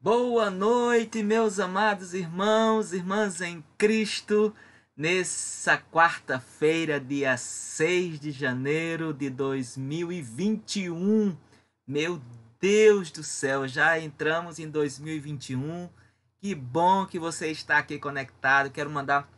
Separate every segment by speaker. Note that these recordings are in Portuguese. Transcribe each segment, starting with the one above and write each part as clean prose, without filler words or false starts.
Speaker 1: Boa noite, meus amados irmãos, irmãs em Cristo, nessa quarta-feira, dia 6 de janeiro de 2021. Meu Deus do céu, já entramos em 2021. Que bom que você está aqui conectado. Quero mandar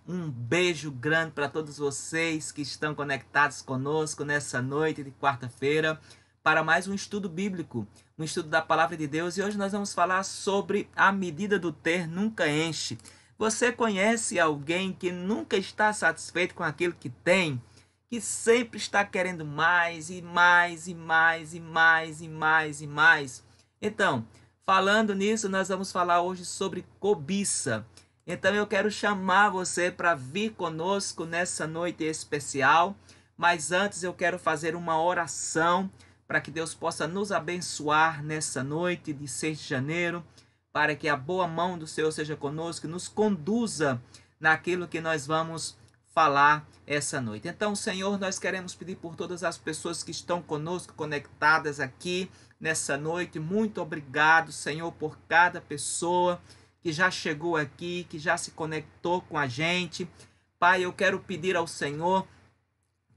Speaker 1: um beijo grande para todos vocês que estão conectados conosco nessa noite de quarta-feira para mais um estudo bíblico, um estudo da Palavra de Deus. E hoje nós vamos falar sobre a medida do ter nunca enche. Você conhece alguém que nunca está satisfeito com aquilo que tem? Que sempre está querendo mais e mais e mais e mais e mais e mais? Então, falando nisso, nós vamos falar hoje sobre cobiça. Então eu quero chamar você para vir conosco nessa noite especial. Mas antes eu quero fazer uma oração para que Deus possa nos abençoar nessa noite de 6 de janeiro, para que a boa mão do Senhor seja conosco e nos conduza naquilo que nós vamos falar essa noite. Então, Senhor, nós queremos pedir por todas as pessoas que estão conosco, conectadas aqui nessa noite. Muito obrigado, Senhor, por cada pessoa que já chegou aqui, que já se conectou com a gente. Pai, eu quero pedir ao Senhor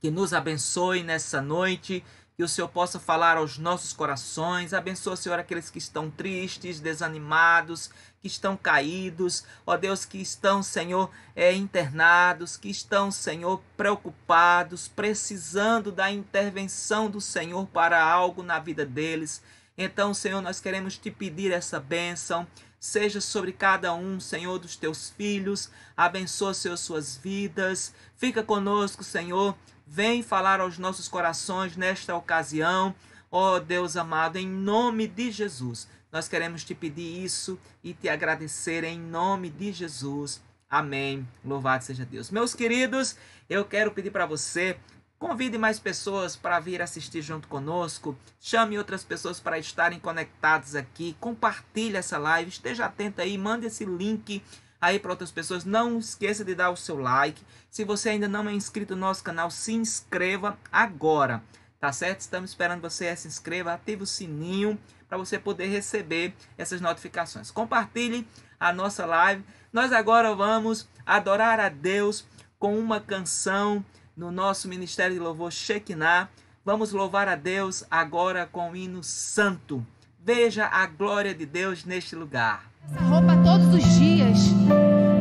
Speaker 1: que nos abençoe nessa noite, que o Senhor possa falar aos nossos corações. Abençoa, Senhor, aqueles que estão tristes, desanimados, que estão caídos, ó Deus, que estão, Senhor, internados, que estão, Senhor, preocupados, precisando da intervenção do Senhor para algo na vida deles. Então, Senhor, nós queremos te pedir essa bênção. Seja sobre cada um, Senhor, dos teus filhos. Abençoa, Senhor, suas vidas. Fica conosco, Senhor. Vem falar aos nossos corações nesta ocasião. Ó Deus amado, em nome de Jesus, nós queremos te pedir isso e te agradecer em nome de Jesus. Amém. Louvado seja Deus. Meus queridos, eu quero pedir para você, convide mais pessoas para vir assistir junto conosco. Chame outras pessoas para estarem conectadas aqui. Compartilhe essa live. Esteja atento aí. Mande esse link aí para outras pessoas. Não esqueça de dar o seu like. Se você ainda não é inscrito no nosso canal, se inscreva agora. Tá certo? Estamos esperando você. Se inscreva. Ative o sininho para você poder receber essas notificações. Compartilhe a nossa live. Nós agora vamos adorar a Deus com uma canção no nosso Ministério de Louvor Shekinah. Vamos louvar a Deus agora com o hino santo. Veja a glória de Deus neste lugar.
Speaker 2: Essa roupa todos os dias.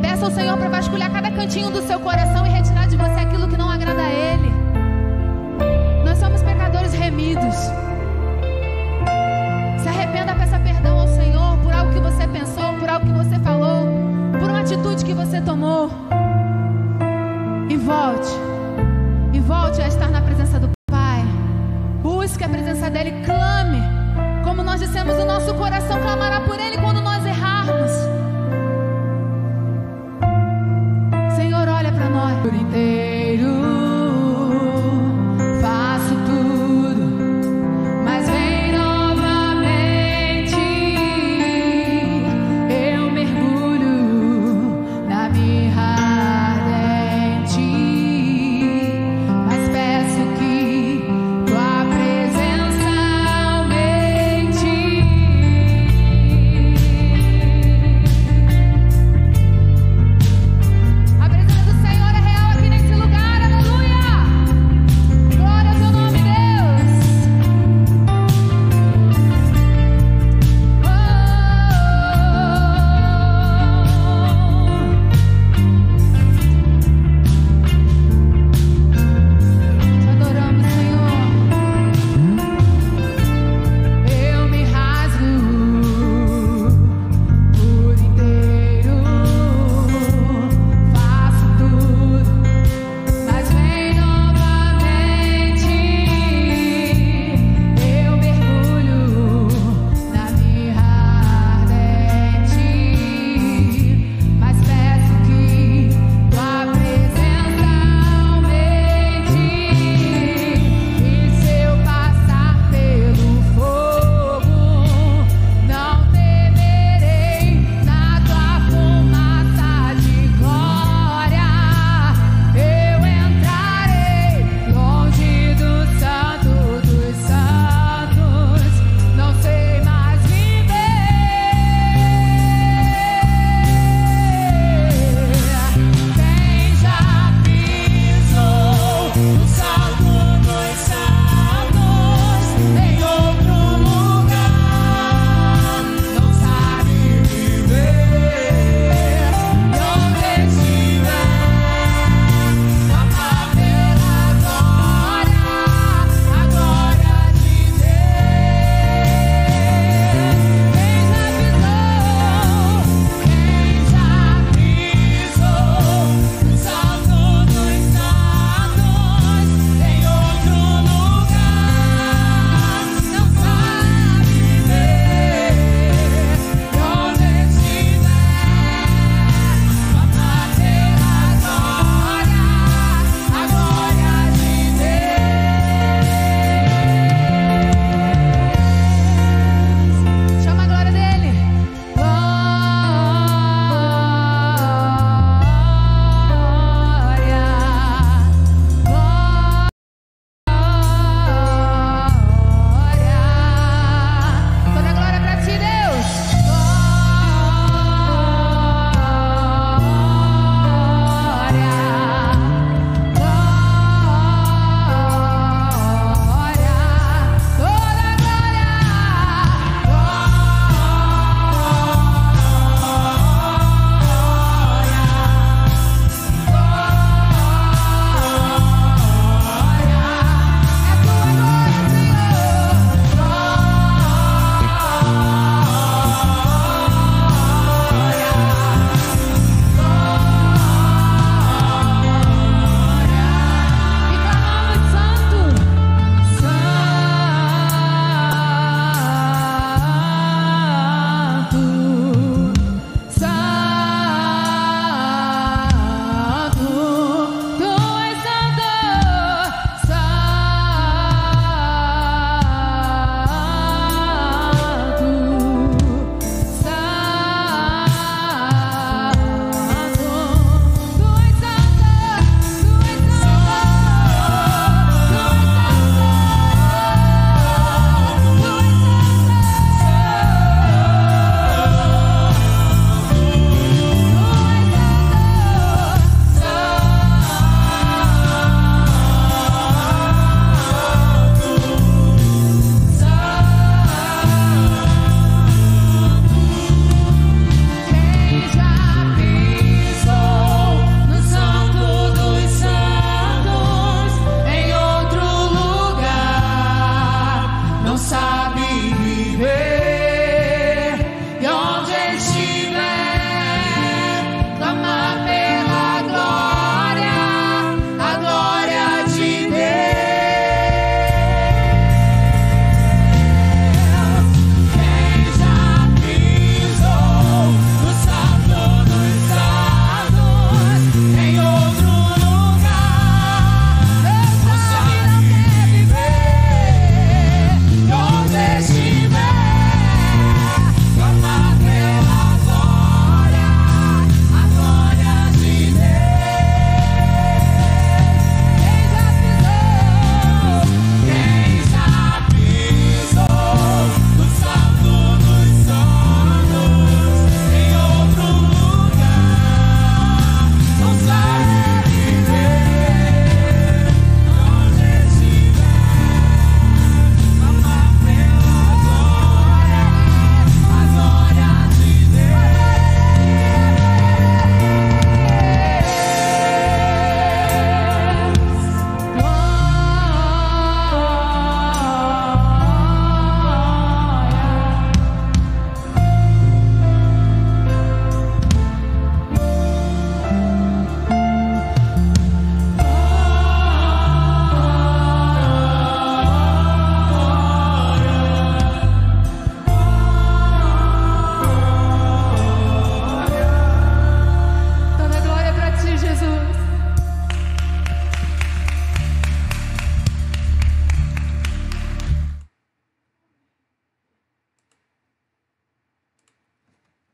Speaker 2: Peça ao Senhor para vasculhar cada cantinho do seu coração e retirar de você aquilo que não agrada a Ele. Nós somos pecadores remidos. Se arrependa, peça perdão ao Senhor por algo que você pensou, por algo que você falou, por uma atitude que você tomou. E volte a estar na presença do Pai. Busque a presença dEle, clame. Como nós dissemos, o nosso coração clamará por Ele quando nós errarmos. Senhor, olha para nós por inteiro. Faço tudo, mas vem novamente. Eu mergulho na mirra ardente, mas peço que tua presença aumente.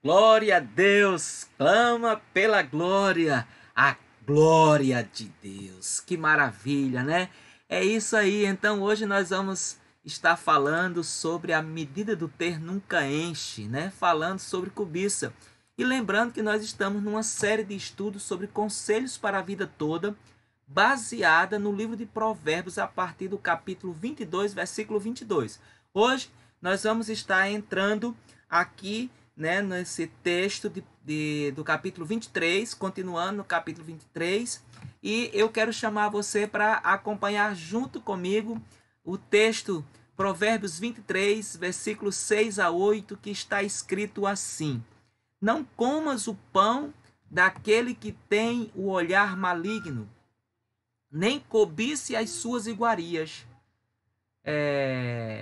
Speaker 1: Glória a Deus, clama pela glória, a glória de Deus. Que maravilha, né? É isso aí. Então hoje nós vamos estar falando sobre a medida do ter nunca enche, né? Falando sobre cobiça. E lembrando que nós estamos numa série de estudos sobre conselhos para a vida toda, baseada no livro de Provérbios, a partir do capítulo 22, versículo 22. Hoje nós vamos estar entrando aqui, né, nesse texto do capítulo 23, continuando no capítulo 23, e eu quero chamar você para acompanhar junto comigo o texto Provérbios 23, versículos 6 a 8, que está escrito assim: Não comas o pão daquele que tem o olhar maligno, nem cobice as suas iguarias,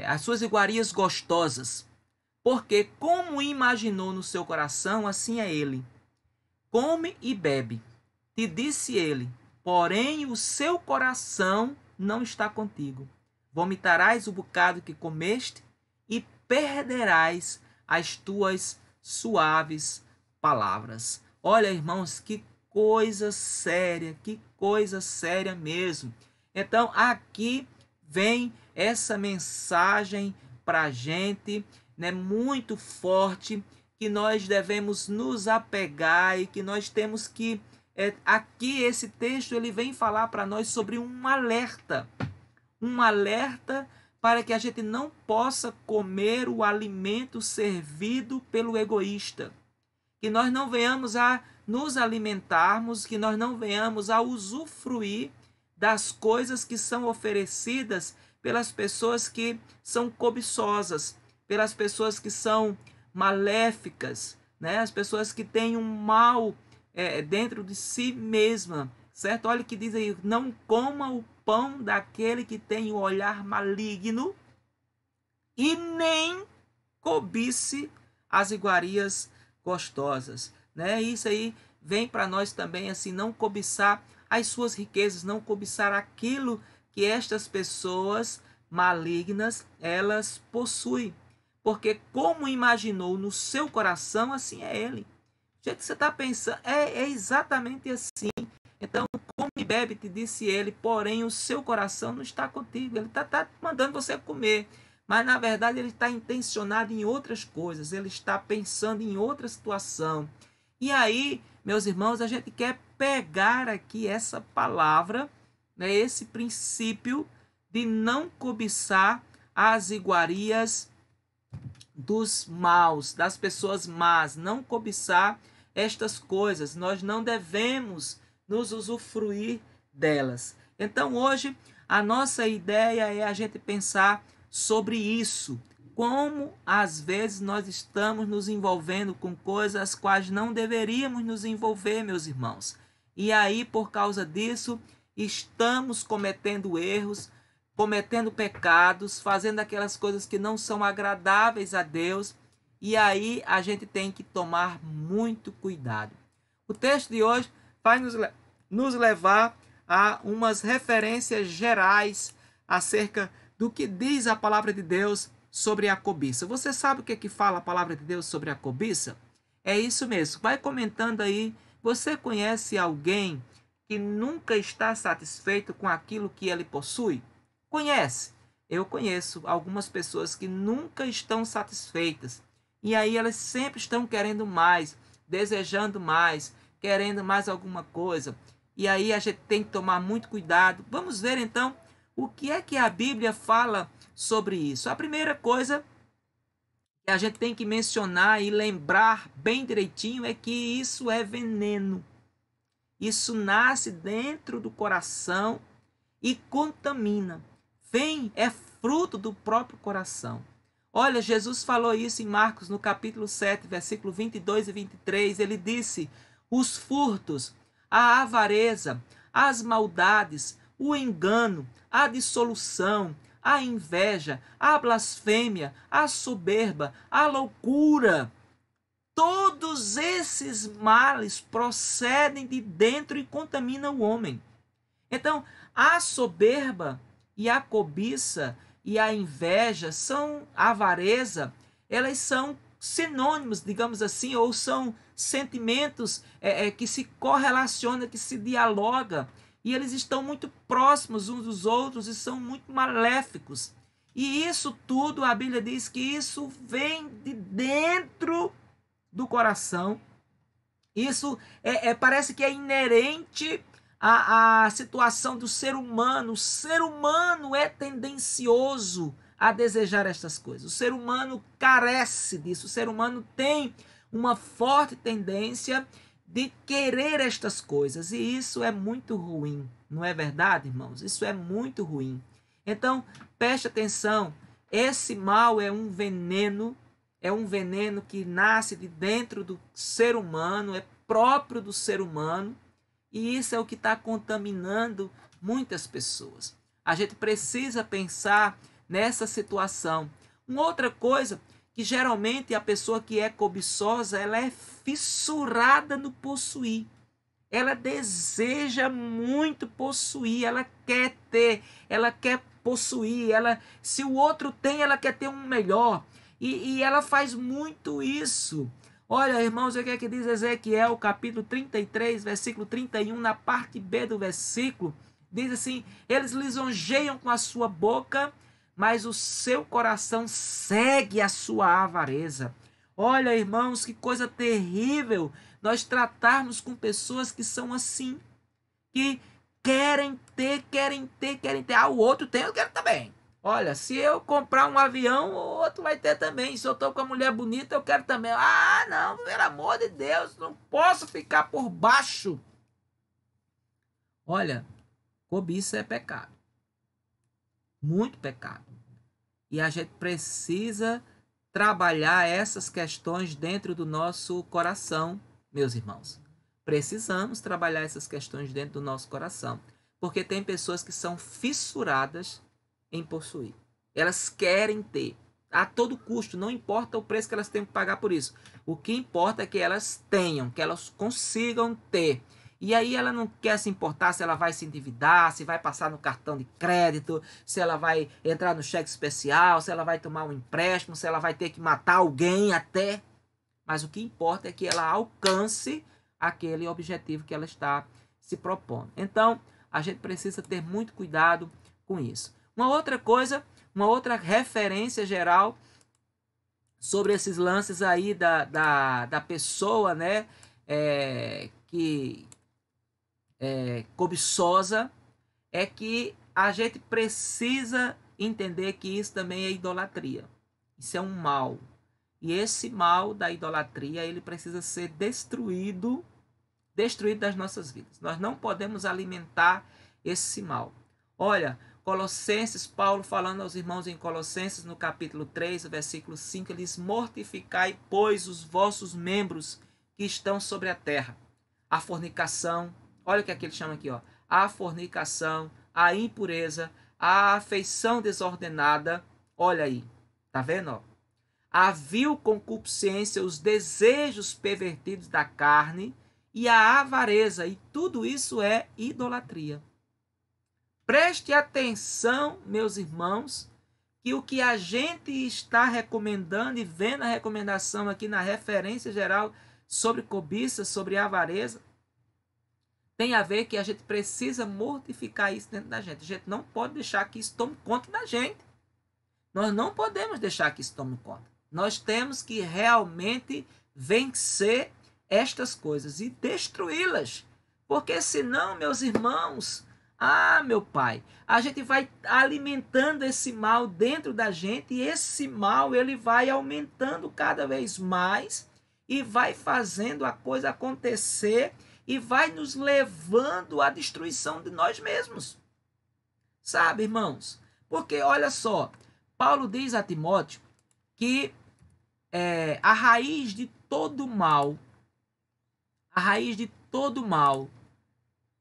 Speaker 1: as suas iguarias gostosas, porque como imaginou no seu coração, assim é ele. Come e bebe. Te disse ele, porém o seu coração não está contigo. Vomitarás o bocado que comeste e perderás as tuas suaves palavras. Olha, irmãos, que coisa séria mesmo. Então, aqui vem essa mensagem para a gente, né, muito forte, que nós devemos nos apegar e que nós temos que... aqui esse texto ele vem falar para nós sobre um alerta para que a gente não possa comer o alimento servido pelo egoísta, que nós não venhamos a nos alimentarmos, que nós não venhamos a usufruir das coisas que são oferecidas pelas pessoas que são cobiçosas, pelas pessoas que são maléficas, né? As pessoas que têm um mal dentro de si mesma, certo? Olha o que diz aí: não coma o pão daquele que tem o olhar maligno e nem cobice as iguarias gostosas, né? Isso aí vem para nós também, assim, não cobiçar as suas riquezas, não cobiçar aquilo que estas pessoas malignas elas possuem, porque como imaginou no seu coração, assim é ele. O jeito que você está pensando é exatamente assim. Então, come e bebe, te disse ele, porém o seu coração não está contigo. Ele está mandando você comer, mas na verdade ele está intencionado em outras coisas, ele está pensando em outra situação. E aí, meus irmãos, a gente quer pegar aqui essa palavra, né, esse princípio de não cobiçar as iguarias dos maus, das pessoas más, não cobiçar estas coisas. Nós não devemos nos usufruir delas. Então hoje a nossa ideia é a gente pensar sobre isso, como às vezes nós estamos nos envolvendo com coisas as quais não deveríamos nos envolver, meus irmãos. E aí, por causa disso, estamos cometendo erros, cometendo pecados, fazendo aquelas coisas que não são agradáveis a Deus, e aí a gente tem que tomar muito cuidado. O texto de hoje vai nos levar a umas referências gerais acerca do que diz a palavra de Deus sobre a cobiça. Você sabe o que é que fala a palavra de Deus sobre a cobiça? É isso mesmo. Vai comentando aí. Você conhece alguém que nunca está satisfeito com aquilo que ele possui? Conhece? Eu conheço algumas pessoas que nunca estão satisfeitas. E aí elas sempre estão querendo mais, desejando mais, querendo mais alguma coisa. E aí a gente tem que tomar muito cuidado. Vamos ver então o que é que a Bíblia fala sobre isso. A primeira coisa que a gente tem que mencionar e lembrar bem direitinho é que isso é veneno. Isso nasce dentro do coração e contamina. É fruto do próprio coração. Olha, Jesus falou isso em Marcos, no capítulo 7, versículo 22 e 23. Ele disse: os furtos, a avareza, as maldades, o engano, a dissolução, a inveja, a blasfêmia, a soberba, a loucura. Todos esses males procedem de dentro e contaminam o homem. Então, a soberba e a cobiça e a inveja a avareza, elas são sinônimos, digamos assim, ou são sentimentos que se correlacionam, que se dialogam, e eles estão muito próximos uns dos outros e são muito maléficos. E isso tudo, a Bíblia diz que isso vem de dentro do coração. Isso parece que é inerente à situação do ser humano. O ser humano é tendencioso a desejar estas coisas. O ser humano carece disso. O ser humano tem uma forte tendência de querer estas coisas. E isso é muito ruim. Não é verdade, irmãos? Isso é muito ruim. Então, preste atenção. Esse mal é um veneno. É um veneno que nasce de dentro do ser humano. É próprio do ser humano. E isso é o que está contaminando muitas pessoas. A gente precisa pensar nessa situação. Uma outra coisa, que geralmente a pessoa que é cobiçosa, ela é fissurada no possuir. Ela deseja muito possuir, ela quer ter, ela quer possuir, se o outro tem, ela quer ter um melhor. E ela faz muito isso. Olha, irmãos, o que é que diz Ezequiel, capítulo 33, versículo 31, na parte B do versículo, diz assim: eles lisonjeiam com a sua boca, mas o seu coração segue a sua avareza. Olha, irmãos, que coisa terrível nós tratarmos com pessoas que são assim, que querem ter. Ah, o outro tem, eu quero também. Olha, se eu comprar um avião, o outro vai ter também. Se eu estou com uma mulher bonita, eu quero também. Ah, não, pelo amor de Deus, não posso ficar por baixo. Olha, cobiça é pecado. Muito pecado. E a gente precisa trabalhar essas questões dentro do nosso coração, meus irmãos. Precisamos trabalhar essas questões dentro do nosso coração. Porque tem pessoas que são fissuradas em possuir. Elas querem ter a todo custo, não importa o preço que elas tenham que pagar por isso. O que importa é que elas tenham, que elas consigam ter. E aí ela não quer se importar se ela vai se endividar, se vai passar no cartão de crédito, se ela vai entrar no cheque especial, se ela vai tomar um empréstimo, se ela vai ter que matar alguém até. Mas o que importa é que ela alcance aquele objetivo que ela está se propondo. Então, a gente precisa ter muito cuidado com isso. Uma outra coisa, uma outra referência geral sobre esses lances aí da pessoa, né, que é cobiçosa, é que a gente precisa entender que isso também é idolatria. Isso é um mal. E esse mal da idolatria, ele precisa ser destruído das nossas vidas. Nós não podemos alimentar esse mal. Olha, Colossenses, Paulo falando aos irmãos em Colossenses, no capítulo 3, versículo 5, ele diz: mortificai, pois, os vossos membros que estão sobre a terra. A fornicação, olha o que é que ele chama aqui, ó, a fornicação, a impureza, a afeição desordenada, olha aí, tá vendo, ó? A vil concupiscência, os desejos pervertidos da carne e a avareza, e tudo isso é idolatria. Preste atenção, meus irmãos, que o que a gente está recomendando e vendo a recomendação aqui na referência geral sobre cobiça, sobre avareza, tem a ver que a gente precisa mortificar isso dentro da gente. A gente não pode deixar que isso tome conta da gente. Nós não podemos deixar que isso tome conta. Nós temos que realmente vencer estas coisas e destruí-las. Porque senão, meus irmãos, meu pai, a gente vai alimentando esse mal dentro da gente e esse mal ele vai aumentando cada vez mais e vai fazendo a coisa acontecer e vai nos levando à destruição de nós mesmos. Sabe, irmãos? Porque, olha só, Paulo diz a Timóteo que a raiz de todo mal,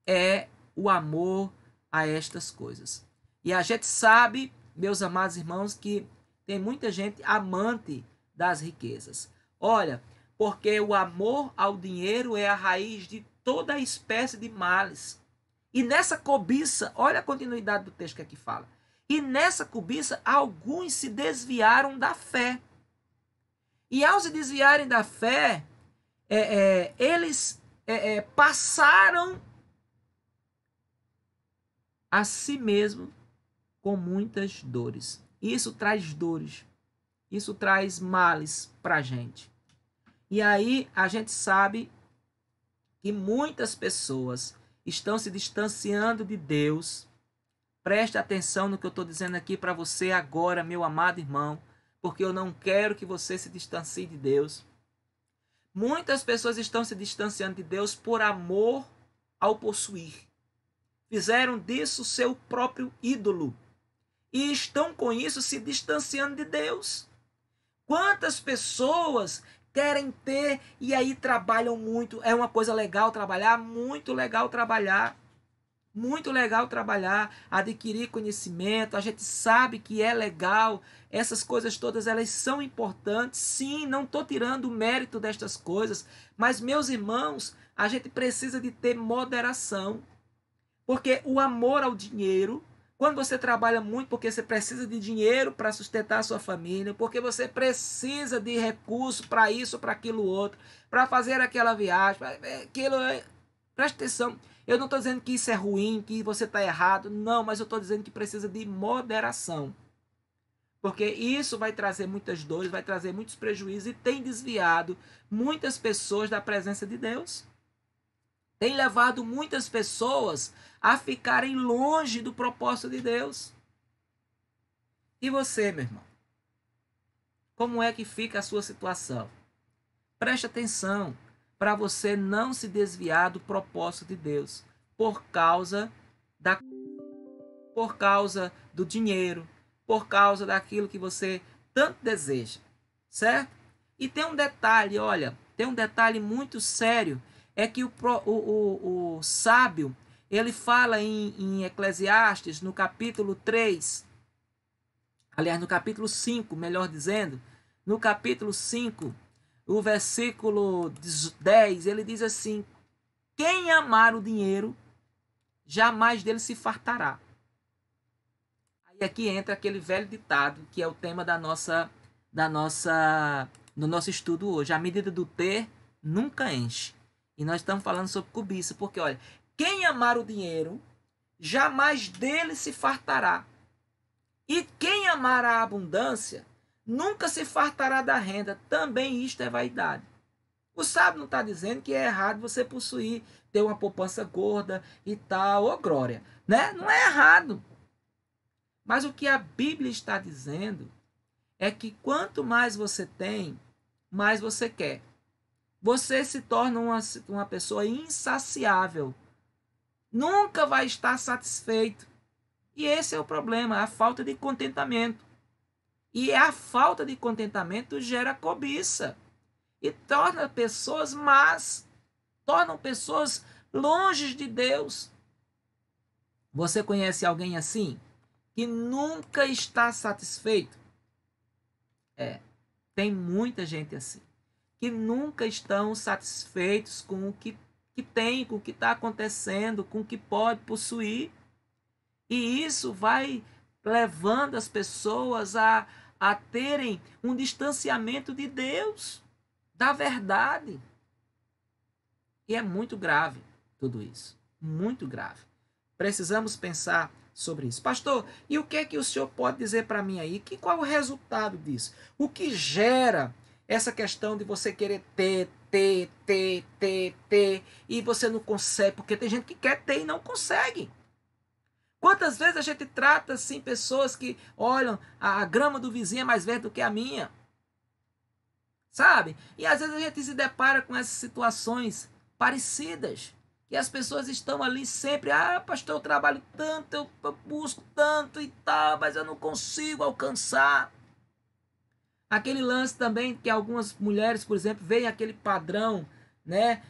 Speaker 1: é o amor a estas coisas. E a gente sabe, meus amados irmãos, que tem muita gente amante das riquezas. Olha, porque o amor ao dinheiro é a raiz de toda a espécie de males. E nessa cobiça, olha a continuidade do texto que aqui fala. E nessa cobiça, alguns se desviaram da fé E ao se desviarem da fé, eles passaram a si mesmo com muitas dores. Isso traz dores. Isso traz males para a gente. E aí a gente sabe que muitas pessoas estão se distanciando de Deus. Preste atenção no que eu estou dizendo aqui para você agora, meu amado irmão, porque eu não quero que você se distancie de Deus. Muitas pessoas estão se distanciando de Deus por amor ao possuir. Fizeram disso seu próprio ídolo. E estão com isso se distanciando de Deus. Quantas pessoas querem ter e aí trabalham muito? É uma coisa legal trabalhar, muito legal trabalhar. Muito legal trabalhar, adquirir conhecimento, a gente sabe que é legal, essas coisas todas elas são importantes, sim, não estou tirando o mérito destas coisas, mas meus irmãos, a gente precisa de ter moderação, porque o amor ao dinheiro, quando você trabalha muito porque você precisa de dinheiro para sustentar a sua família, porque você precisa de recurso para isso, para aquilo outro, para fazer aquela viagem, aquilo, presta atenção. Eu não estou dizendo que isso é ruim, que você está errado. Não, mas eu estou dizendo que precisa de moderação. Porque isso vai trazer muitas dores, vai trazer muitos prejuízos e tem desviado muitas pessoas da presença de Deus. Tem levado muitas pessoas a ficarem longe do propósito de Deus. E você, meu irmão? Como é que fica a sua situação? Preste atenção para você não se desviar do propósito de Deus por causa do dinheiro, por causa daquilo que você tanto deseja, certo? E tem um detalhe, olha, tem um detalhe muito sério, é que o sábio, ele fala em Eclesiastes, no capítulo 3, aliás, no capítulo 5, melhor dizendo, no capítulo 5, o versículo 10, ele diz assim: quem amar o dinheiro, jamais dele se fartará. Aí aqui entra aquele velho ditado, que é o tema do nosso estudo hoje. A medida do ter nunca enche. E nós estamos falando sobre cobiça, porque olha, quem amar o dinheiro, jamais dele se fartará. E quem amar a abundância, nunca se fartará da renda. Também isto é vaidade. O sábio não está dizendo que é errado você possuir, ter uma poupança gorda e tal, ô glória, né? Não é errado. Mas o que a Bíblia está dizendo é que quanto mais você tem, mais você quer. Você se torna uma pessoa insaciável. Nunca vai estar satisfeito. E esse é o problema, a falta de contentamento. E a falta de contentamento gera cobiça. E torna pessoas más. Tornam pessoas longe de Deus. Você conhece alguém assim? Que nunca está satisfeito? Tem muita gente assim. Que nunca estão satisfeitos com o que tem, com o que está acontecendo, com o que pode possuir. E isso vai levando as pessoas a terem um distanciamento de Deus, da verdade. E é muito grave tudo isso. Muito grave. Precisamos pensar sobre isso. Pastor, e o que é que o senhor pode dizer para mim aí? Qual é o resultado disso? O que gera essa questão de você querer ter, e você não consegue? Porque tem gente que quer ter e não consegue. Quantas vezes a gente trata assim pessoas que olham, a grama do vizinho é mais verde do que a minha? Sabe? E às vezes a gente se depara com essas situações parecidas. Que as pessoas estão ali sempre, pastor, eu trabalho tanto, eu busco tanto e tal, mas eu não consigo alcançar. Aquele lance também que algumas mulheres, por exemplo, veem aquele padrão, né,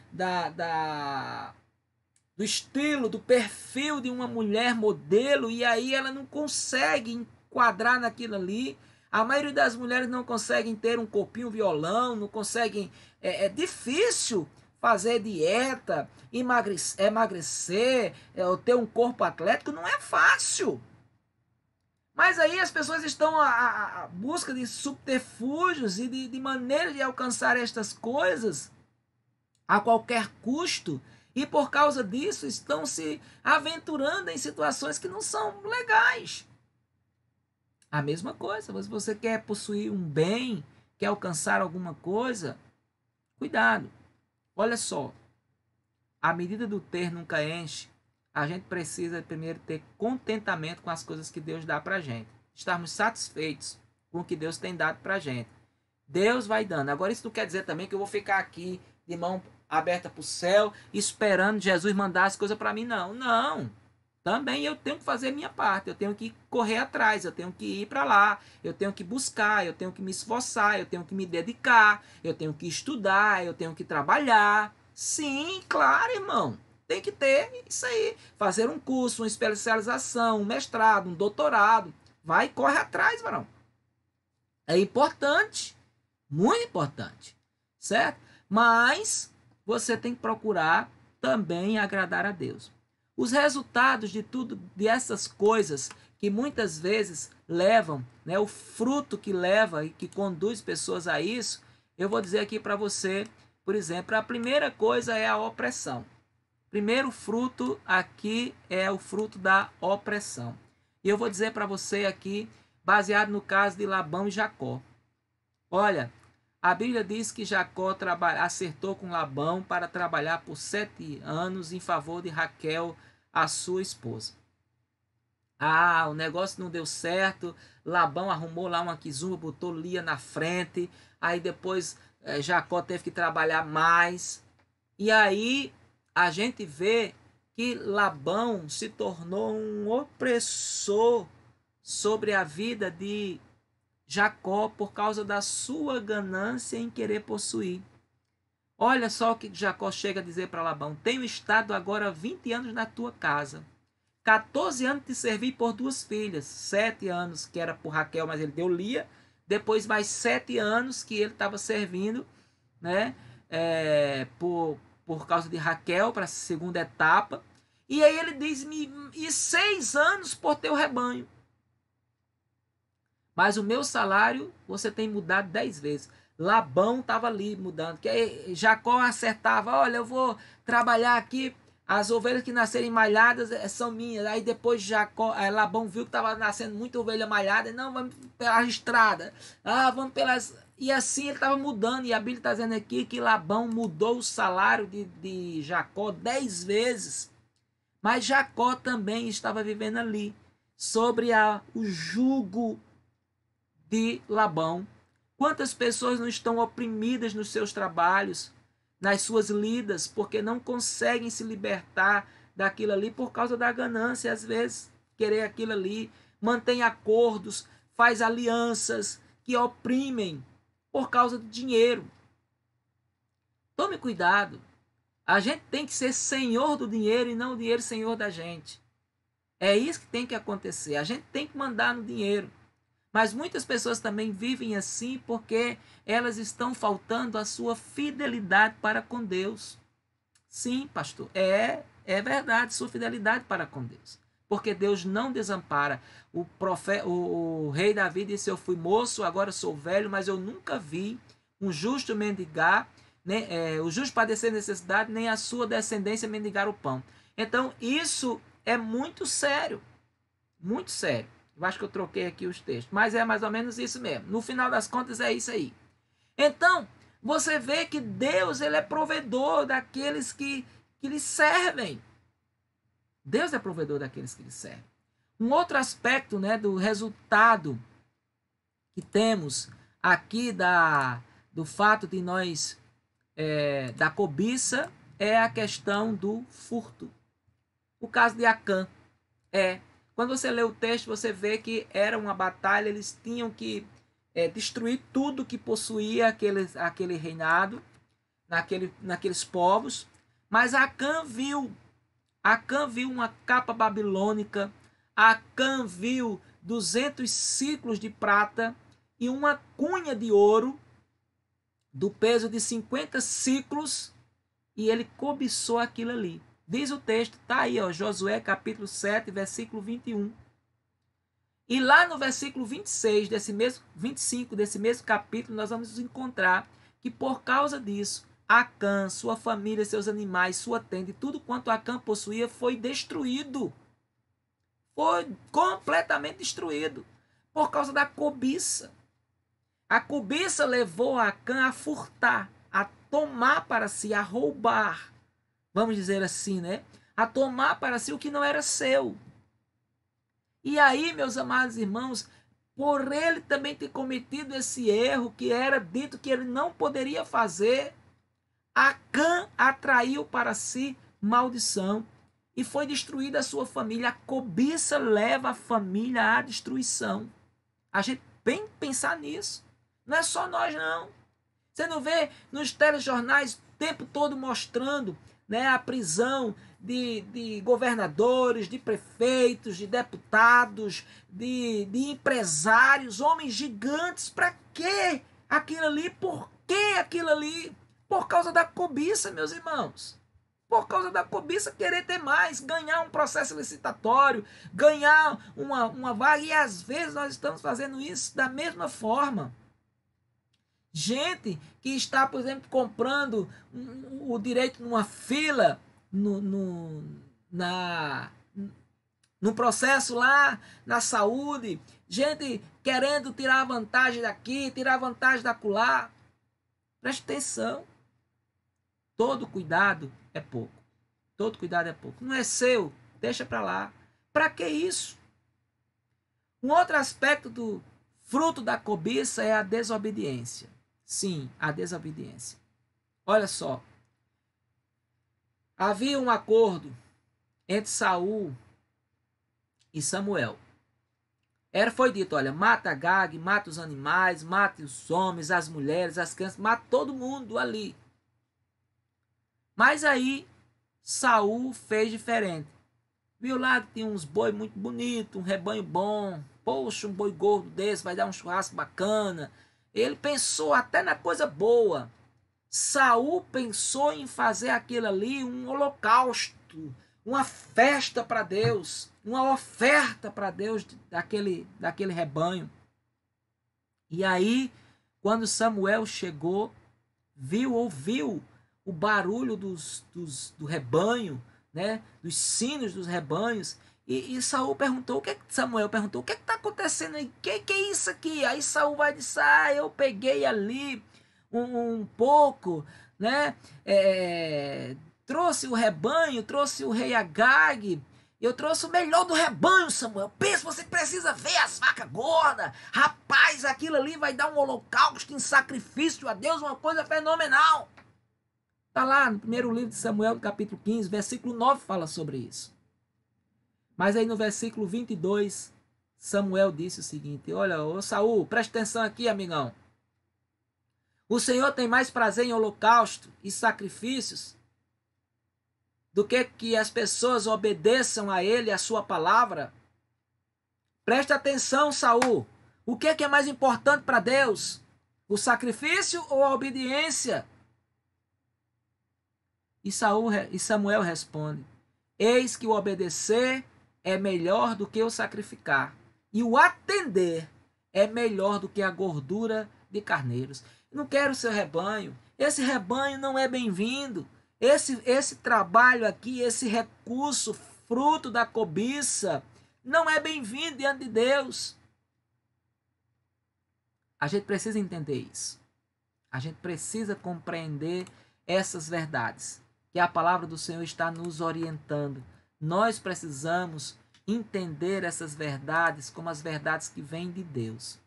Speaker 1: do estilo, do perfil de uma mulher modelo, e aí ela não consegue enquadrar naquilo ali. A maioria das mulheres não conseguem ter um corpinho violão, não conseguem. É difícil fazer dieta, emagrecer, ter um corpo atlético, não é fácil. Mas aí as pessoas estão à busca de subterfúgios e de maneiras de alcançar estas coisas a qualquer custo. E por causa disso estão se aventurando em situações que não são legais. A mesma coisa, se você quer possuir um bem, quer alcançar alguma coisa, cuidado. Olha só, a medida do ter nunca enche. A gente precisa primeiro ter contentamento com as coisas que Deus dá pra gente. Estarmos satisfeitos com o que Deus tem dado pra gente. Deus vai dando. Agora isso não quer dizer também que eu vou ficar aqui de mão aberta pro céu, esperando Jesus mandar as coisas para mim. Não, não. Também eu tenho que fazer a minha parte. Eu tenho que correr atrás, eu tenho que ir para lá, eu tenho que buscar, eu tenho que me esforçar, eu tenho que me dedicar, eu tenho que estudar, eu tenho que trabalhar. Sim, claro, irmão. Tem que ter isso aí. Fazer um curso, uma especialização, um mestrado, um doutorado. Vai, corre atrás, varão. É importante. Muito importante. Certo? Mas você tem que procurar também agradar a Deus. Os resultados de tudo, dessas coisas que muitas vezes levam, né, o fruto que leva e que conduz pessoas a isso, eu vou dizer aqui para você, por exemplo, a primeira coisa é a opressão. Primeiro fruto aqui é o fruto da opressão. E eu vou dizer para você aqui, baseado no caso de Labão e Jacó. Olha, a Bíblia diz que Jacó acertou com Labão para trabalhar por 7 anos em favor de Raquel, a sua esposa. O negócio não deu certo. Labão arrumou lá uma quizumba, botou Lia na frente. Aí depois Jacó teve que trabalhar mais. E aí a gente vê que Labão se tornou um opressor sobre a vida de Jacó por causa da sua ganância em querer possuir. Olha só o que Jacó chega a dizer para Labão: tenho estado agora 20 anos na tua casa, 14 anos te servi por 2 filhas, 7 anos que era por Raquel, mas ele deu Lia, depois mais 7 anos que ele estava servindo, né, por causa de Raquel, para a segunda etapa. E aí ele diz: e 6 anos por teu rebanho. Mas o meu salário você tem mudado 10 vezes. Labão estava ali mudando. Que Jacó acertava: olha, eu vou trabalhar aqui, as ovelhas que nascerem malhadas são minhas. Aí depois Labão viu que estava nascendo muita ovelha malhada. Não, vamos pela estrada. Vamos pelas... E assim ele estava mudando. E a Bíblia está dizendo aqui que Labão mudou o salário de Jacó 10 vezes. Mas Jacó também estava vivendo ali, sobre o jugo de Labão. Quantas pessoas não estão oprimidas nos seus trabalhos, nas suas lidas, porque não conseguem se libertar daquilo ali por causa da ganância, às vezes querer aquilo ali, mantém acordos, faz alianças que oprimem por causa do dinheiro. Tome cuidado. A gente tem que ser senhor do dinheiro e não o dinheiro senhor da gente. É isso que tem que acontecer. A gente tem que mandar no dinheiro. Mas muitas pessoas também vivem assim porque elas estão faltando a sua fidelidade para com Deus. Sim, pastor, é verdade, sua fidelidade para com Deus. Porque Deus não desampara. O rei Davi disse: eu fui moço, agora sou velho, mas eu nunca vi um justo mendigar, o justo padecer necessidade, nem a sua descendência mendigar o pão. Então isso é muito sério. Muito sério. Eu acho que eu troquei aqui os textos, mas é mais ou menos isso mesmo. No final das contas é isso aí. Então, você vê que Deus, ele é provedor daqueles que lhe servem. Deus é provedor daqueles que lhe servem. Um outro aspecto, né, do resultado que temos aqui do fato de nós, da cobiça, é a questão do furto. O caso de Acã. Quando você lê o texto, você vê que era uma batalha, eles tinham que destruir tudo que possuía aquele reinado, naqueles povos. Mas Acã viu uma capa babilônica, Acã viu 200 ciclos de prata e uma cunha de ouro do peso de 50 ciclos, e ele cobiçou aquilo ali. Diz o texto, está aí, Josué capítulo 7, versículo 21. E lá no versículo 26 desse mesmo 25 desse mesmo capítulo, nós vamos encontrar que por causa disso, Acã, sua família, seus animais, sua tenda e tudo quanto Acã possuía foi destruído. Foi completamente destruído por causa da cobiça. A cobiça levou Acã a furtar, a tomar para si, a roubar, vamos dizer assim, né? A tomar para si o que não era seu. E aí, meus amados irmãos, por ele também ter cometido esse erro que era dito que ele não poderia fazer, Acã atraiu para si maldição e foi destruída a sua família. A cobiça leva a família à destruição. A gente tem que pensar nisso. Não é só nós, não. Você não vê nos telejornais o tempo todo mostrando, né, a prisão de governadores, de prefeitos, de deputados, de empresários, homens gigantes. Para quê aquilo ali? Por que aquilo ali? Por causa da cobiça, meus irmãos. Por causa da cobiça, querer ter mais, ganhar um processo licitatório, ganhar uma vaga. E às vezes nós estamos fazendo isso da mesma forma. Gente que está, por exemplo, comprando o direito numa fila, no processo lá na saúde, gente querendo tirar vantagem daqui, tirar vantagem da acolá. Preste atenção. Todo cuidado é pouco. Todo cuidado é pouco. Não é seu, deixa para lá. Para que isso? Um outro aspecto do fruto da cobiça é a desobediência. Sim, a desobediência. Olha só. Havia um acordo entre Saul e Samuel. Foi dito, olha, mata Agag, mata os animais, mata os homens, as mulheres, as crianças, mata todo mundo ali. Mas aí Saul fez diferente. Viu lá que tinha uns boi muito bonitos, um rebanho bom. Poxa, um boi gordo desse vai dar um churrasco bacana. Ele pensou até na coisa boa. Saul pensou em fazer aquilo ali um holocausto, uma festa para Deus, uma oferta para Deus daquele rebanho. E aí, quando Samuel chegou, ouviu o barulho do rebanho, né, dos sinos dos rebanhos, e Saul perguntou, Samuel perguntou, o que está acontecendo aí? Que é isso aqui? Aí Saul vai dizer, eu peguei ali um pouco, né, trouxe o rebanho, trouxe o rei Agag, eu trouxe o melhor do rebanho, Samuel. Pensa, você precisa ver as vacas gordas. Rapaz, aquilo ali vai dar um holocausto em sacrifício a Deus, uma coisa fenomenal. Está lá no primeiro livro de Samuel, no capítulo 15, versículo 9, fala sobre isso. Mas aí no versículo 22, Samuel disse o seguinte, olha, ô Saul, presta atenção aqui, amigão. O Senhor tem mais prazer em holocausto e sacrifícios do que as pessoas obedeçam a ele, a sua palavra. Presta atenção, Saul. O que é mais importante para Deus? O sacrifício ou a obediência? E Samuel responde, eis que o obedecer é melhor do que o sacrificar, e o atender é melhor do que a gordura de carneiros. Não quero o seu rebanho. Esse rebanho não é bem-vindo. Esse trabalho aqui, esse recurso, fruto da cobiça, não é bem-vindo diante de Deus. A gente precisa entender isso. A gente precisa compreender essas verdades, que a palavra do Senhor está nos orientando. Nós precisamos entender essas verdades como as verdades que vêm de Deus.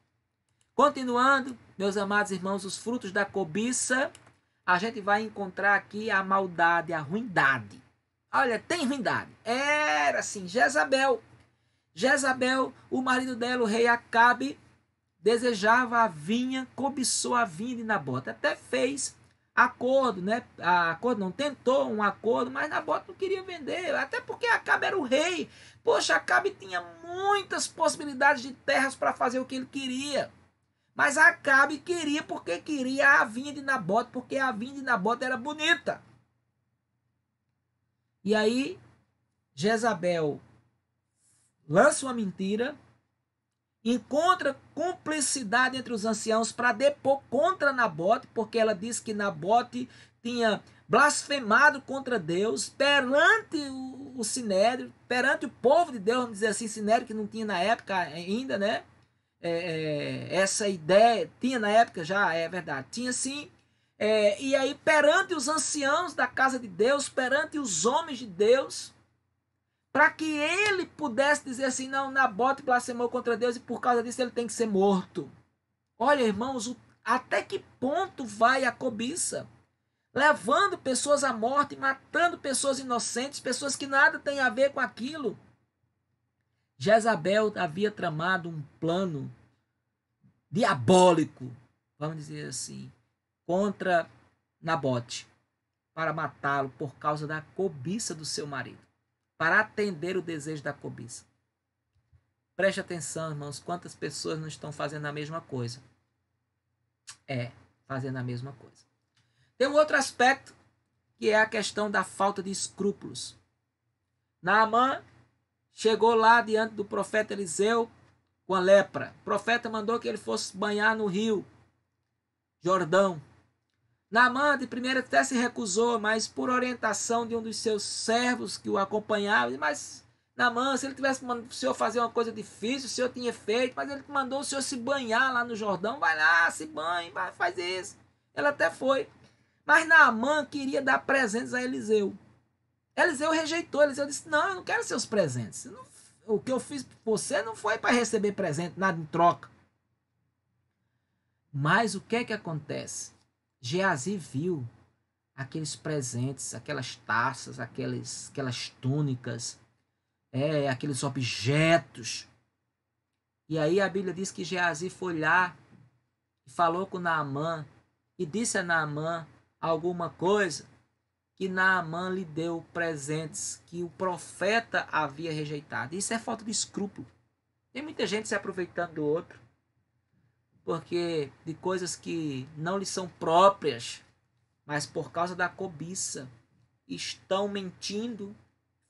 Speaker 1: Continuando, meus amados irmãos, os frutos da cobiça, a gente vai encontrar aqui a maldade, a ruindade. Olha, tem ruindade. Era assim, Jezabel, o marido dela, o rei Acabe, desejava a vinha, cobiçou a vinha de Nabote. Até fez acordo, né? Tentou um acordo, mas Nabote não queria vender, até porque Acabe era o rei. Poxa, Acabe tinha muitas possibilidades de terras para fazer o que ele queria. Mas Acabe queria porque queria a vinha de Nabote, porque a vinha de Nabote era bonita. E aí, Jezabel lança uma mentira encontra cumplicidade entre os anciãos para depor contra Nabote, porque ela diz que Nabote tinha blasfemado contra Deus perante o Sinédrio, perante o povo de Deus, vamos dizer assim, Sinédrio que não tinha na época ainda, né? Essa ideia, tinha na época já, é verdade, tinha sim. E aí perante os anciãos da casa de Deus, perante os homens de Deus, para que ele pudesse dizer assim, não, Nabote blasfemou contra Deus e por causa disso ele tem que ser morto. Olha, irmãos, até que ponto vai a cobiça? Levando pessoas à morte, matando pessoas inocentes, pessoas que nada têm a ver com aquilo. Jezabel havia tramado um plano diabólico, vamos dizer assim, contra Nabote, para matá-lo por causa da cobiça do seu marido, para atender o desejo da cobiça. Preste atenção, irmãos, quantas pessoas não estão fazendo a mesma coisa. Fazendo a mesma coisa. Tem um outro aspecto, que é a questão da falta de escrúpulos. Naamã chegou lá diante do profeta Eliseu com a lepra. O profeta mandou que ele fosse banhar no rio Jordão. Naamã de primeira até se recusou, mas por orientação de um dos seus servos que o acompanhava, mas Naamã, se ele tivesse mandado o senhor fazer uma coisa difícil, o senhor tinha feito, mas ele mandou o senhor se banhar lá no Jordão, vai lá, se banhe, vai, faz isso. Ele até foi. Mas Naamã queria dar presentes a Eliseu. Eliseu rejeitou. Eliseu disse, não, eu não quero seus presentes. O que eu fiz por você não foi para receber presente, nada em troca. Mas o que é que acontece? Geazi viu aqueles presentes, aquelas taças, aquelas túnicas, aqueles objetos. E aí a Bíblia diz que Geazi foi lá e falou com Naamã e disse a Naamã alguma coisa, que Naamã lhe deu presentes que o profeta havia rejeitado. Isso é falta de escrúpulo. Tem muita gente se aproveitando do outro, porque de coisas que não lhe são próprias, mas por causa da cobiça, estão mentindo,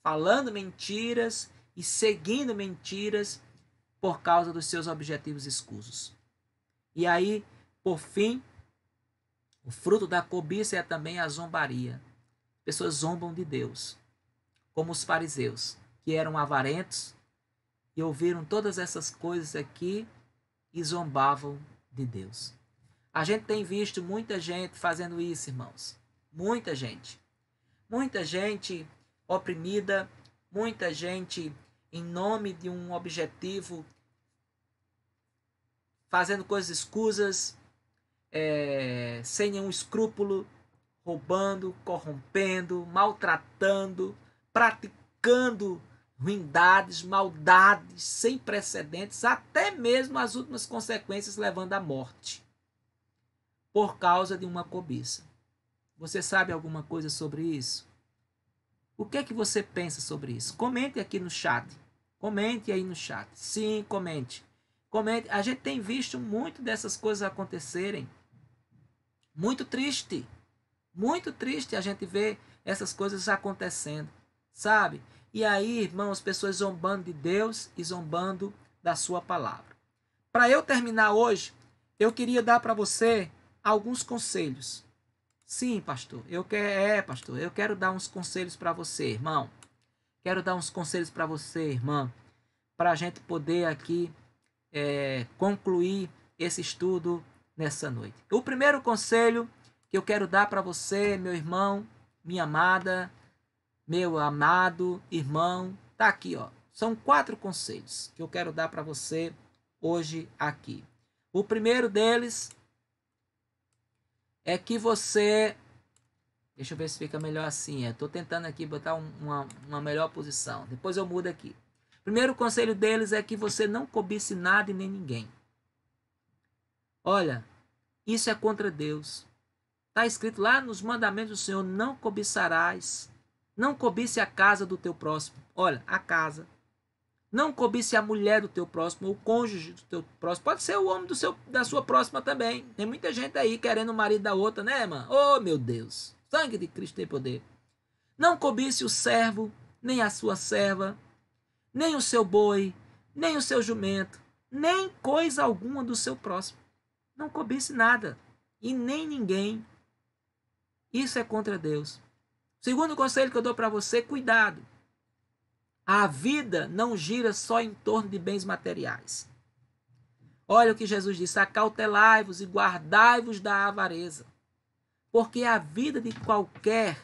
Speaker 1: falando mentiras e seguindo mentiras por causa dos seus objetivos escusos. E aí, por fim, o fruto da cobiça é também a zombaria. Pessoas zombam de Deus, como os fariseus, que eram avarentos e ouviram todas essas coisas aqui e zombavam de Deus. A gente tem visto muita gente fazendo isso, irmãos. Muita gente. Muita gente oprimida, muita gente em nome de um objetivo, fazendo coisas escusas, sem nenhum escrúpulo, roubando, corrompendo, maltratando, praticando ruindades, maldades sem precedentes, até mesmo as últimas consequências levando à morte, por causa de uma cobiça. Você sabe alguma coisa sobre isso? O que é que você pensa sobre isso? Comente aqui no chat. Comente aí no chat. Sim, comente. Comente. A gente tem visto muito dessas coisas acontecerem. Muito triste. Muito triste a gente ver essas coisas acontecendo, sabe? E aí, irmãos, pessoas zombando de Deus e zombando da sua palavra. Para eu terminar hoje, eu queria dar para você alguns conselhos. Sim, pastor, pastor, eu quero dar uns conselhos para você, irmão. Quero dar uns conselhos para você, irmã, para a gente poder aqui concluir esse estudo nessa noite. O primeiro conselho que eu quero dar para você, meu irmão, minha amada, meu amado irmão, tá aqui, ó. São 4 conselhos que eu quero dar para você hoje aqui. O primeiro deles é que você... Deixa eu ver se fica melhor assim. Eu tô tentando aqui botar uma melhor posição. Depois eu mudo aqui. O primeiro conselho deles é que você não cobice nada e nem ninguém. Olha, isso é contra Deus. Está escrito lá nos mandamentos do Senhor, não cobiçarás. Não cobice a casa do teu próximo. Olha, a casa. Não cobice a mulher do teu próximo, o cônjuge do teu próximo. Pode ser o homem da sua próxima também. Tem muita gente aí querendo o marido da outra, né, irmã? Oh, meu Deus. Sangue de Cristo tem poder. Não cobice o servo, nem a sua serva, nem o seu boi, nem o seu jumento, nem coisa alguma do seu próximo. Não cobice nada e nem ninguém. Isso é contra Deus. Segundo conselho que eu dou para você, cuidado. A vida não gira só em torno de bens materiais. Olha o que Jesus disse: acautelai-vos e guardai-vos da avareza. Porque a vida de qualquer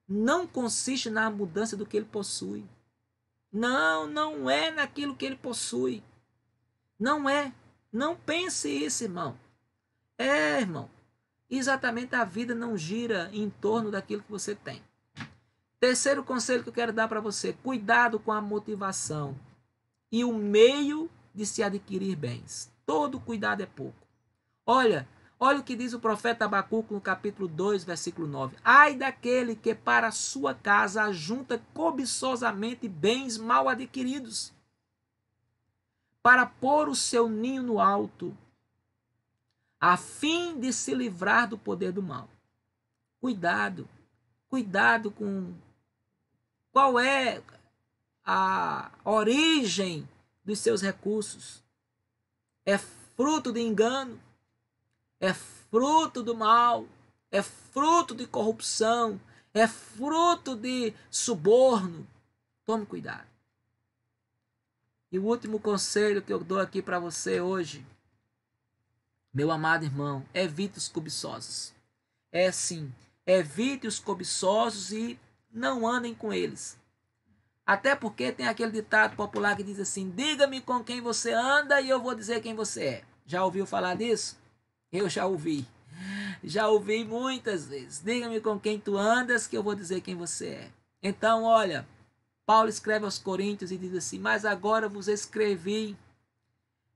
Speaker 1: não consiste na mudança do que ele possui. Não é naquilo que ele possui. Não é. Não pense isso, irmão. Irmão. Exatamente, a vida não gira em torno daquilo que você tem. Terceiro conselho que eu quero dar para você: cuidado com a motivação e o meio de se adquirir bens. Todo cuidado é pouco. Olha o que diz o profeta Abacuque no capítulo 2, versículo 9. Ai daquele que para a sua casa ajunta cobiçosamente bens mal adquiridos, para pôr o seu ninho no alto, a fim de se livrar do poder do mal. Cuidado com qual é a origem dos seus recursos. É fruto de engano, é fruto do mal, é fruto de corrupção, é fruto de suborno. Tome cuidado. E o último conselho que eu dou aqui para você hoje, meu amado irmão, evite os cobiçosos. Sim, evite os cobiçosos e não andem com eles. Até porque tem aquele ditado popular que diz assim: diga-me com quem você anda e eu vou dizer quem você é. Já ouviu falar disso? Eu já ouvi. Já ouvi muitas vezes. Diga-me com quem tu andas que eu vou dizer quem você é. Então, olha, Paulo escreve aos Coríntios e diz assim: mas agora vos escrevi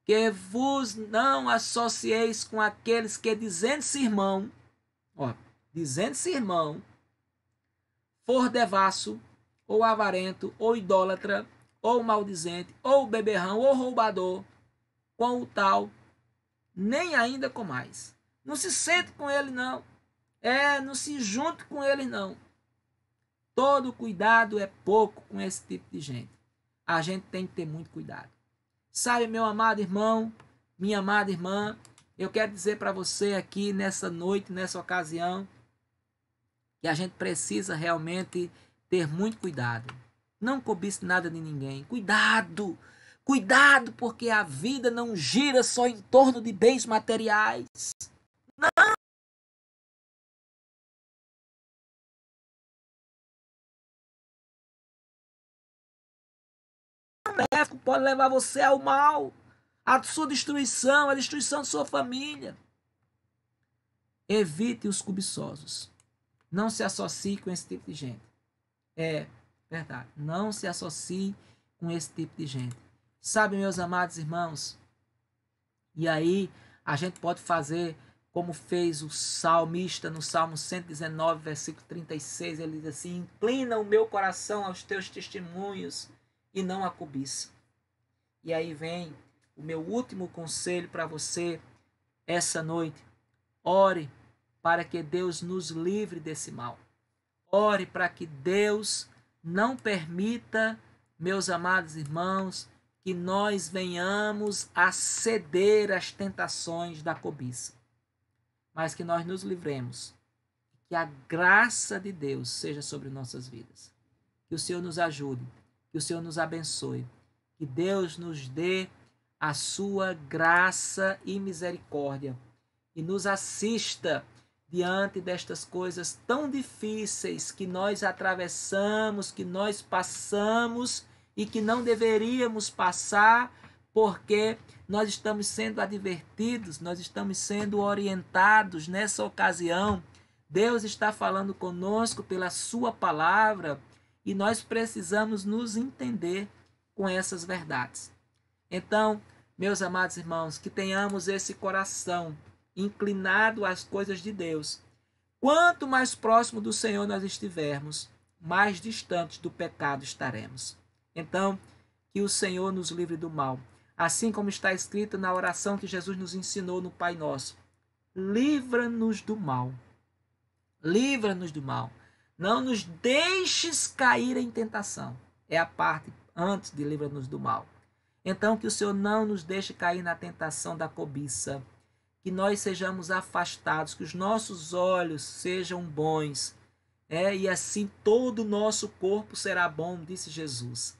Speaker 1: que vos não associeis com aqueles que dizendo-se irmão, for devasso, ou avarento, ou idólatra, ou maldizente, ou beberrão, ou roubador, com o tal, nem ainda com mais. Não se sente com ele, não. Não se junte com ele, não. Todo cuidado é pouco com esse tipo de gente. A gente tem que ter muito cuidado. Sabe, meu amado irmão, minha amada irmã, eu quero dizer para você aqui nessa noite, nessa ocasião, que a gente precisa realmente ter muito cuidado. Não cobice nada de ninguém. Cuidado! Cuidado, porque a vida não gira só em torno de bens materiais. Não! Pode levar você ao mal, à sua destruição, à destruição de sua família. Evite os cobiçosos. Não se associe com esse tipo de gente. É verdade. Não se associe com esse tipo de gente. Sabe, meus amados irmãos? E aí a gente pode fazer como fez o salmista no Salmo 119, versículo 36. Ele diz assim: inclina o meu coração aos teus testemunhos e não a cobiça. E aí vem o meu último conselho para você essa noite. Ore para que Deus nos livre desse mal. Ore para que Deus não permita, meus amados irmãos, que nós venhamos a ceder às tentações da cobiça. Mas que nós nos livremos. Que a graça de Deus seja sobre nossas vidas. Que o Senhor nos ajude. Que o Senhor nos abençoe. Que Deus nos dê a sua graça e misericórdia. E nos assista diante destas coisas tão difíceis que nós atravessamos, que nós passamos e que não deveríamos passar, porque nós estamos sendo advertidos, nós estamos sendo orientados nessa ocasião. Deus está falando conosco pela sua palavra e nós precisamos nos entender com essas verdades. Então, meus amados irmãos, que tenhamos esse coração inclinado às coisas de Deus. Quanto mais próximo do Senhor nós estivermos, mais distantes do pecado estaremos. Então, que o Senhor nos livre do mal. Assim como está escrito na oração que Jesus nos ensinou no Pai Nosso. Livra-nos do mal. Livra-nos do mal. Não nos deixes cair em tentação. É a parte antes de livra-nos do mal. Então, que o Senhor não nos deixe cair na tentação da cobiça, que nós sejamos afastados, que os nossos olhos sejam bons, e assim todo o nosso corpo será bom, disse Jesus.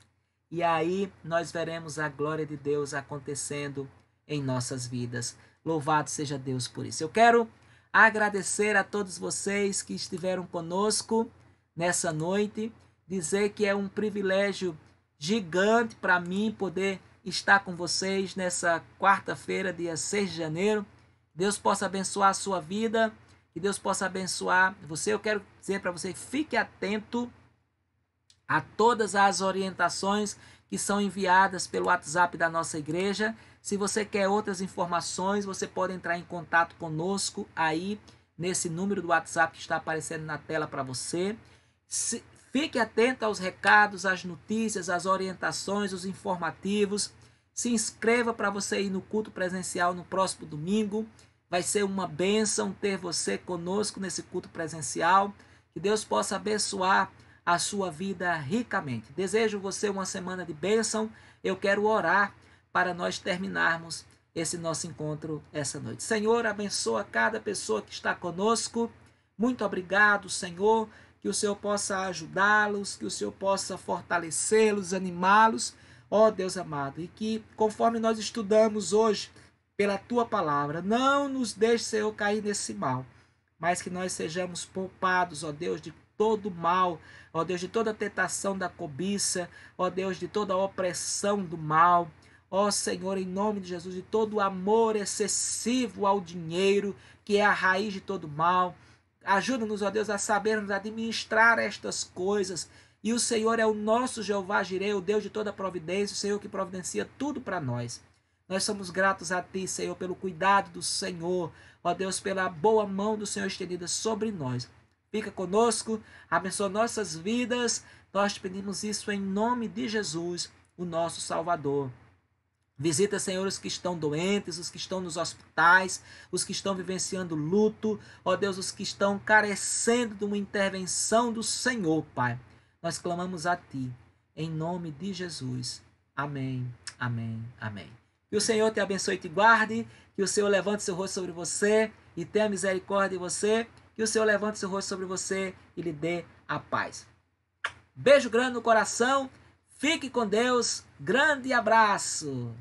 Speaker 1: E aí nós veremos a glória de Deus acontecendo em nossas vidas. Louvado seja Deus por isso. Eu quero agradecer a todos vocês que estiveram conosco nessa noite, dizer que é um privilégio gigante para mim poder estar com vocês nessa quarta-feira, dia 6 de janeiro. Deus possa abençoar a sua vida, que Deus possa abençoar você. Eu quero dizer para você, fique atento a todas as orientações que são enviadas pelo WhatsApp da nossa igreja. Se você quer outras informações, você pode entrar em contato conosco aí nesse número do WhatsApp que está aparecendo na tela para você. Fique atento aos recados, às notícias, às orientações, os informativos. Se inscreva para você ir no culto presencial no próximo domingo. Vai ser uma bênção ter você conosco nesse culto presencial. Que Deus possa abençoar a sua vida ricamente. Desejo você uma semana de bênção. Eu quero orar para nós terminarmos esse nosso encontro essa noite. Senhor, abençoa cada pessoa que está conosco. Muito obrigado, Senhor, que o Senhor possa ajudá-los, que o Senhor possa fortalecê-los, animá-los, ó Deus amado, e que conforme nós estudamos hoje pela Tua palavra, não nos deixe, Senhor, cair nesse mal, mas que nós sejamos poupados, ó Deus, de todo mal, ó Deus, de toda tentação da cobiça, ó Deus, de toda opressão do mal, ó Senhor, em nome de Jesus, de todo amor excessivo ao dinheiro, que é a raiz de todo mal. Ajuda-nos, ó Deus, a sabermos administrar estas coisas. E o Senhor é o nosso Jeová Jireh, o Deus de toda providência, o Senhor que providencia tudo para nós. Nós somos gratos a Ti, Senhor, pelo cuidado do Senhor, ó Deus, pela boa mão do Senhor estendida sobre nós. Fica conosco, abençoa nossas vidas. Nós te pedimos isso em nome de Jesus, o nosso Salvador. Visita, Senhor, os que estão doentes, os que estão nos hospitais, os que estão vivenciando luto, ó Deus, os que estão carecendo de uma intervenção do Senhor, Pai. Nós clamamos a Ti, em nome de Jesus. Amém, amém, amém. Que o Senhor te abençoe e te guarde, que o Senhor levante seu rosto sobre você e tenha misericórdia de você, que o Senhor levante seu rosto sobre você e lhe dê a paz. Beijo grande no coração, fique com Deus, grande abraço.